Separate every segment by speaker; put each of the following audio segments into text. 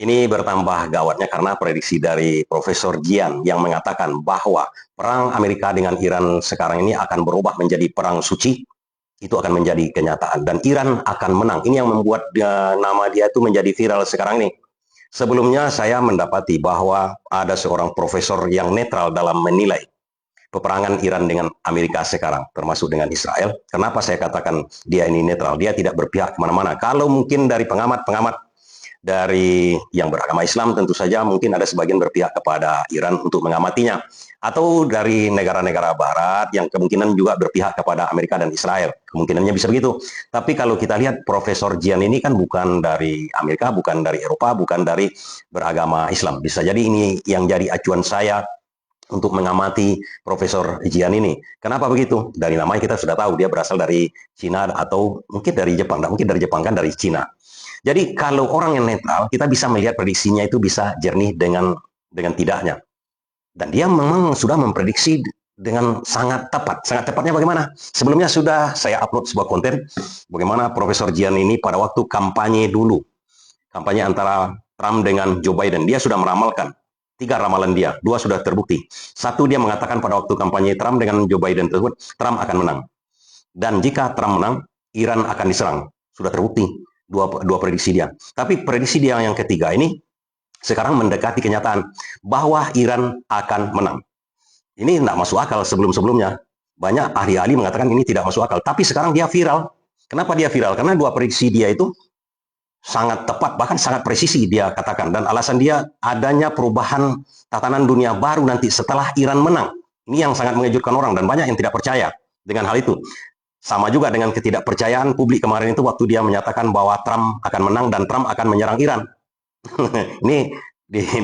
Speaker 1: Ini bertambah gawatnya karena prediksi dari Profesor Jian yang mengatakan bahwa perang Amerika dengan Iran sekarang ini akan berubah menjadi perang suci. Itu akan menjadi kenyataan dan Iran akan menang. Ini yang membuat nama dia itu menjadi viral sekarang ini. Sebelumnya saya mendapati bahwa ada seorang profesor yang netral dalam menilai peperangan Iran dengan Amerika sekarang, termasuk dengan Israel. Kenapa saya katakan dia ini netral? Dia tidak berpihak kemana-mana. Kalau mungkin dari pengamat-pengamat dari yang beragama Islam tentu saja mungkin ada sebagian berpihak kepada Iran untuk mengamatinya, atau dari negara-negara Barat yang kemungkinan juga berpihak kepada Amerika dan Israel, kemungkinannya bisa begitu. Tapi kalau kita lihat Profesor Jian ini kan bukan dari Amerika, bukan dari Eropa, bukan dari beragama Islam. Bisa jadi ini yang jadi acuan saya untuk mengamati Profesor Jian ini. Kenapa begitu? Dari namanya kita sudah tahu dia berasal dari Cina atau mungkin dari Jepang. Tidak mungkin dari Jepang, kan dari Cina. Jadi kalau orang yang netral, kita bisa melihat prediksinya itu bisa jernih dengan tidaknya. Dan dia memang sudah memprediksi dengan sangat tepat. Sangat tepatnya bagaimana? Sebelumnya sudah saya upload sebuah konten bagaimana Profesor Jian ini pada waktu kampanye dulu, kampanye antara Trump dengan Joe Biden, dia sudah meramalkan tiga ramalan dia, dua sudah terbukti. Satu, dia mengatakan pada waktu kampanye Trump dengan Joe Biden tersebut, Trump akan menang. Dan jika Trump menang, Iran akan diserang. Sudah terbukti dua prediksi dia. Tapi prediksi dia yang ketiga ini sekarang mendekati kenyataan bahwa Iran akan menang. Ini tidak masuk akal sebelum-sebelumnya. Banyak ahli-ahli mengatakan ini tidak masuk akal. Tapi sekarang dia viral. Kenapa dia viral? Karena dua prediksi dia itu sangat tepat, bahkan sangat presisi dia katakan. Dan alasan dia adanya perubahan tatanan dunia baru nanti setelah Iran menang. Ini yang sangat mengejutkan orang dan banyak yang tidak percaya dengan hal itu. Sama juga dengan ketidakpercayaan publik kemarin itu waktu dia menyatakan bahwa Trump akan menang dan Trump akan menyerang Iran. Ini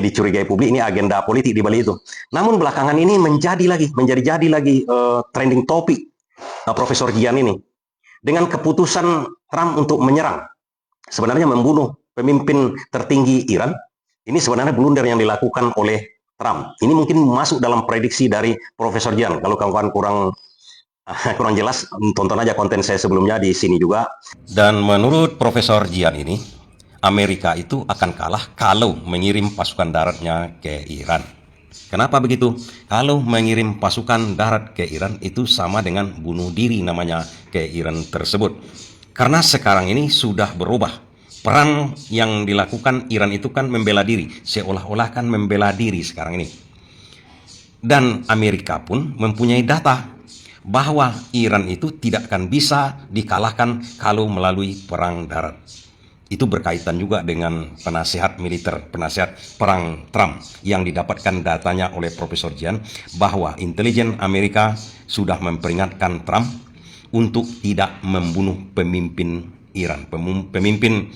Speaker 1: dicurigai publik ini agenda politik di balik itu. Namun belakangan ini menjadi lagi trending topik Profesor Gian ini dengan keputusan Trump untuk menyerang, sebenarnya membunuh pemimpin tertinggi Iran. Ini sebenarnya blunder yang dilakukan oleh Trump. Ini mungkin masuk dalam prediksi dari Profesor Jian. Kalau kawan-kawan kurang jelas, tonton aja konten saya sebelumnya di sini juga. Dan menurut Profesor Jian ini, Amerika itu akan kalah kalau mengirim pasukan daratnya ke Iran. Kenapa begitu? Kalau mengirim pasukan darat ke Iran itu sama dengan bunuh diri namanya ke Iran tersebut. Karena sekarang ini sudah berubah. Perang yang dilakukan Iran itu kan membela diri, seolah-olah kan membela diri sekarang ini. Dan Amerika pun mempunyai data bahwa Iran itu tidak akan bisa dikalahkan kalau melalui perang darat. Itu berkaitan juga dengan penasihat militer, penasihat perang Trump yang didapatkan datanya oleh Profesor Jian bahwa intelijen Amerika sudah memperingatkan Trump untuk tidak membunuh pemimpin Iran, pemimpin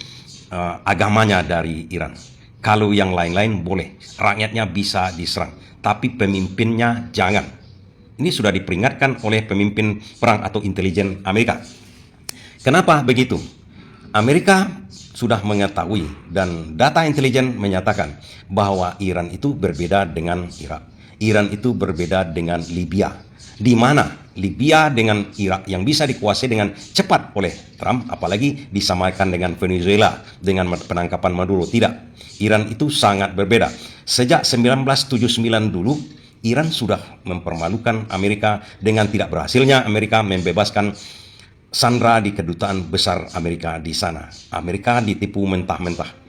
Speaker 1: agamanya dari Iran. Kalau yang lain-lain boleh, rakyatnya bisa diserang, tapi pemimpinnya jangan. Ini sudah diperingatkan oleh pemimpin perang atau intelijen Amerika. Kenapa begitu? Amerika sudah mengetahui dan data intelijen menyatakan bahwa Iran itu berbeda dengan Irak. Iran itu berbeda dengan Libya. Di mana Libya dengan Irak yang bisa dikuasai dengan cepat oleh Trump, apalagi disamakan dengan Venezuela dengan penangkapan Maduro. Tidak, Iran itu sangat berbeda. Sejak 1979 dulu, Iran sudah mempermalukan Amerika dengan tidak berhasilnya Amerika membebaskan sandera di kedutaan besar Amerika di sana. Amerika ditipu mentah-mentah.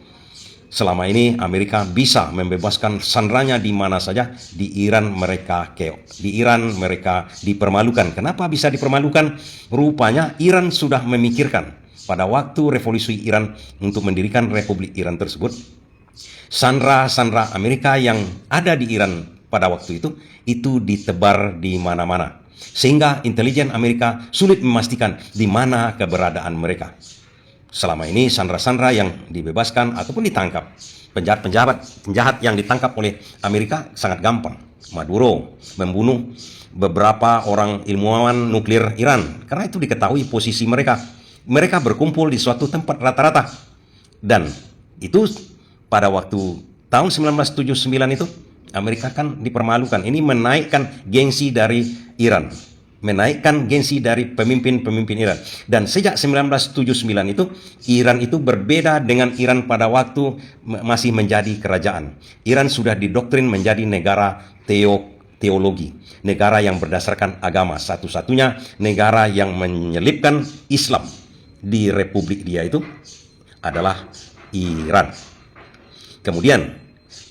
Speaker 1: Selama ini Amerika bisa membebaskan sanderanya di mana saja. Di Iran mereka keok. Di Iran mereka dipermalukan. Kenapa bisa dipermalukan? Rupanya Iran sudah memikirkan pada waktu revolusi Iran untuk mendirikan Republik Iran tersebut. Sandera-sandera Amerika yang ada di Iran pada waktu itu ditebar di mana-mana. Sehingga intelijen Amerika sulit memastikan di mana keberadaan mereka. Selama ini sandera-sandera yang dibebaskan ataupun ditangkap, penjahat yang ditangkap oleh Amerika sangat gampang. Maduro membunuh beberapa orang ilmuwan nuklir Iran karena itu diketahui posisi mereka. Mereka berkumpul di suatu tempat rata-rata. Dan itu pada waktu tahun 1979 itu Amerika kan dipermalukan. Ini menaikkan gengsi dari Iran.
Speaker 2: menaikkan gengsi dari pemimpin-pemimpin Iran. Dan sejak 1979 itu, Iran itu berbeda dengan Iran pada waktu masih menjadi kerajaan. Iran sudah didoktrin menjadi negara teologi, negara yang berdasarkan agama. Satu-satunya negara yang menyelipkan Islam di republik dia itu adalah Iran. Kemudian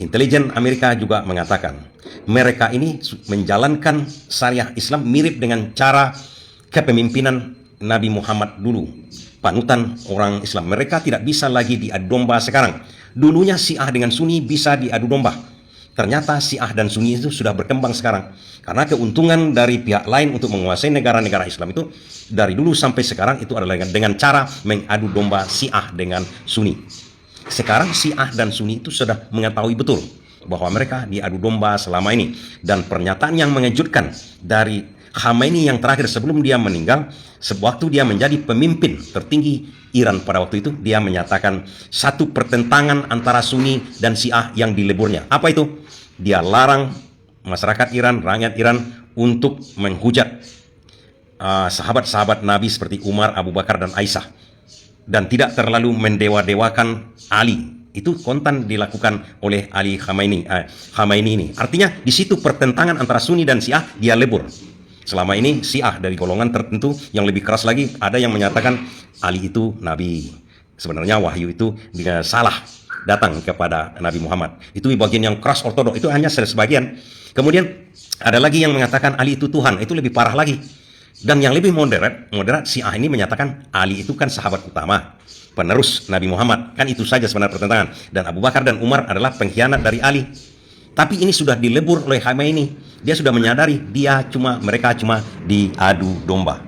Speaker 2: intelijen Amerika juga mengatakan mereka ini menjalankan syariah Islam mirip dengan cara kepemimpinan Nabi Muhammad dulu, panutan orang Islam. Mereka tidak bisa lagi diadu domba sekarang. Dulunya Syiah dengan Sunni bisa diadu domba. Ternyata Syiah dan Sunni itu sudah berkembang sekarang. Karena keuntungan dari pihak lain untuk menguasai negara-negara Islam itu dari dulu sampai sekarang itu adalah dengan cara mengadu domba Syiah dengan Sunni. Sekarang Syiah dan Sunni itu sudah mengetahui betul bahwa mereka diadu domba selama ini. Dan pernyataan yang mengejutkan dari Khamenei yang terakhir sebelum dia meninggal, sewaktu dia menjadi pemimpin tertinggi Iran pada waktu itu, dia menyatakan satu pertentangan antara Sunni dan Syiah yang dileburnya. Apa itu? Dia larang masyarakat Iran, rakyat Iran untuk menghujat sahabat-sahabat Nabi seperti Umar, Abu Bakar, dan Aisyah, dan tidak terlalu mendewa-dewakan Ali. Itu kontan dilakukan oleh Ali Khamenei ini. Artinya di situ pertentangan antara Sunni dan Syiah dia lebur. Selama ini Syiah dari golongan tertentu yang lebih keras lagi, ada yang menyatakan Ali itu Nabi. Sebenarnya wahyu itu dia salah datang kepada Nabi Muhammad. Itu bagian yang keras ortodok, itu hanya sebagian. Kemudian ada lagi yang mengatakan Ali itu Tuhan, itu lebih parah lagi. Dan yang lebih moderat Syiah ini menyatakan Ali itu kan sahabat utama, penerus Nabi Muhammad. Kan itu saja sebenarnya pertentangan. Dan Abu Bakar dan Umar adalah pengkhianat dari Ali. Tapi ini sudah dilebur oleh Khamenei. Dia sudah menyadari mereka cuma diadu domba.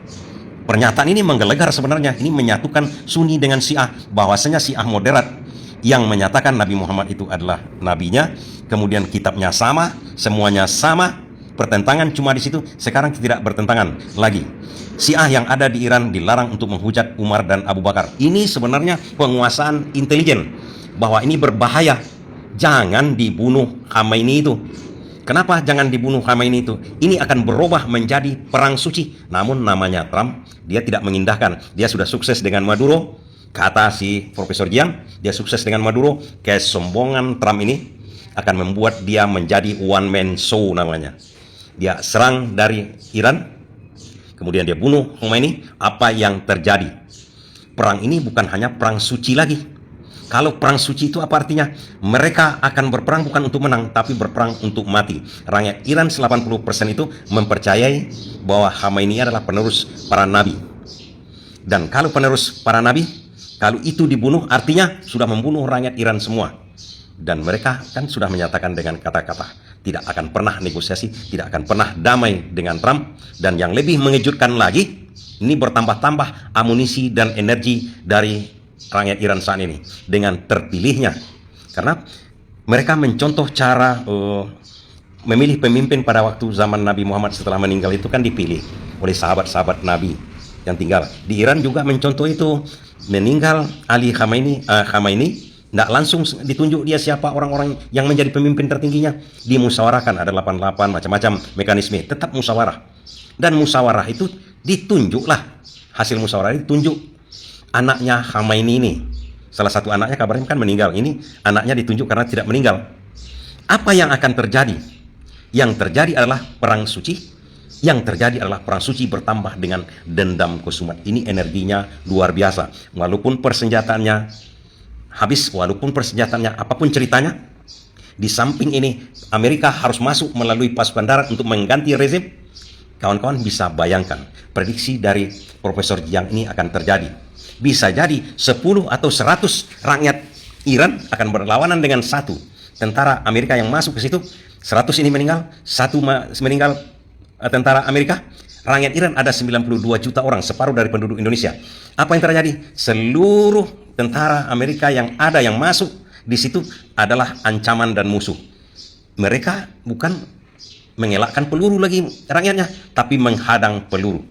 Speaker 2: Pernyataan ini menggelegar sebenarnya. Ini menyatukan Sunni dengan Syiah. Bahwasanya Syiah moderat yang menyatakan Nabi Muhammad itu adalah nabinya. Kemudian kitabnya sama, semuanya sama. Pertentangan cuma di situ. Sekarang tidak bertentangan lagi. Syiah yang ada di Iran dilarang untuk menghujat Umar dan Abu Bakar. Ini sebenarnya penguasaan intelijen. Bahwa ini berbahaya. Jangan dibunuh Khamenei itu. Kenapa jangan dibunuh Khamenei itu? Ini akan berubah menjadi perang suci. Namun namanya Trump, dia tidak mengindahkan. Dia sudah sukses dengan Maduro. Kata si Profesor Jiang, dia sukses dengan Maduro. Kesombongan Trump ini akan membuat dia menjadi one man show namanya. Dia serang dari Iran, kemudian dia bunuh Khamenei. Apa yang terjadi? Perang ini bukan hanya perang suci lagi. Kalau perang suci itu apa artinya? Mereka akan berperang bukan untuk menang, tapi berperang untuk mati. Rakyat Iran 80% itu mempercayai bahwa Khamenei adalah penerus para nabi. Dan kalau penerus para nabi, kalau itu dibunuh, artinya sudah membunuh rakyat Iran semua. Dan mereka kan sudah menyatakan dengan kata-kata tidak akan pernah negosiasi, tidak akan pernah damai dengan Trump. Dan yang lebih mengejutkan lagi, ini bertambah-tambah amunisi dan energi dari rakyat Iran saat ini dengan terpilihnya, karena mereka mencontoh cara memilih pemimpin pada waktu zaman Nabi Muhammad setelah meninggal itu kan dipilih oleh sahabat-sahabat Nabi yang tinggal di Iran juga mencontoh itu. Meninggal Ali Khamenei, tidak langsung ditunjuk dia siapa orang-orang yang menjadi pemimpin tertingginya, dimusyawarahkan, ada 88 macam-macam mekanisme, tetap musyawarah. Dan musyawarah itu ditunjuklah, hasil musyawarah itu ditunjuk anaknya Khamenei ini. Salah satu anaknya kabarnya kan meninggal. Ini anaknya ditunjuk karena tidak meninggal. Apa yang akan terjadi? Yang terjadi adalah perang suci. Yang terjadi adalah perang suci bertambah dengan dendam kusumat. Ini energinya luar biasa. Walaupun persenjataannya habis, walaupun persenjataannya apapun ceritanya, di samping ini Amerika harus masuk melalui pasukan darat untuk mengganti rezim. Kawan-kawan bisa bayangkan prediksi dari Profesor Jiang ini akan terjadi. Bisa jadi 10 atau 100 rakyat Iran akan berlawanan dengan satu tentara Amerika yang masuk ke situ. 100 ini meninggal, satu meninggal tentara Amerika. Rakyat Iran ada 92 juta orang, separuh dari penduduk Indonesia. Apa yang terjadi? Seluruh tentara Amerika yang ada yang masuk di situ adalah ancaman dan musuh. Mereka bukan mengelakkan peluru lagi rakyatnya, tapi menghadang peluru.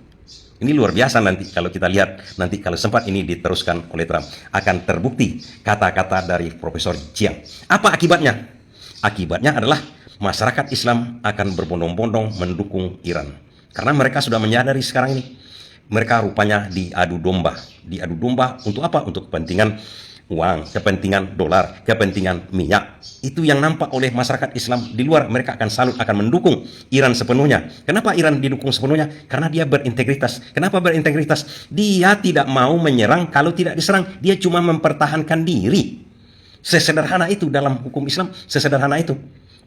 Speaker 2: Ini luar biasa nanti kalau kita lihat, nanti kalau sempat ini diteruskan oleh Trump, akan terbukti kata-kata dari Profesor Jiang. Apa akibatnya? Akibatnya adalah masyarakat Islam akan berbondong-bondong mendukung Iran. Karena mereka sudah menyadari sekarang ini, mereka rupanya diadu domba. Diadu domba untuk apa? Untuk kepentingan uang, kepentingan dolar, kepentingan minyak. Itu yang nampak oleh masyarakat Islam di luar. Mereka akan salut, akan mendukung Iran sepenuhnya. Kenapa Iran didukung sepenuhnya? Karena dia berintegritas. Kenapa berintegritas? Dia tidak mau menyerang kalau tidak diserang. Dia cuma mempertahankan diri. Sesederhana itu dalam hukum Islam, sesederhana itu.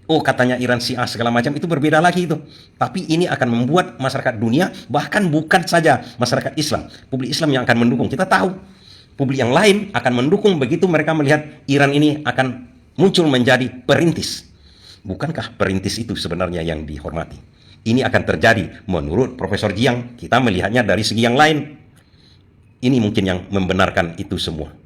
Speaker 2: Oh, katanya Iran Syiah segala macam, itu berbeda lagi itu. Tapi ini akan membuat masyarakat dunia, bahkan bukan saja masyarakat Islam, publik Islam yang akan mendukung. Kita tahu publik yang lain akan mendukung begitu mereka melihat Iran ini akan muncul menjadi perintis. Bukankah perintis itu sebenarnya yang dihormati? Ini akan terjadi menurut Profesor Jiang. Kita melihatnya dari segi yang lain. Ini mungkin yang membenarkan itu semua.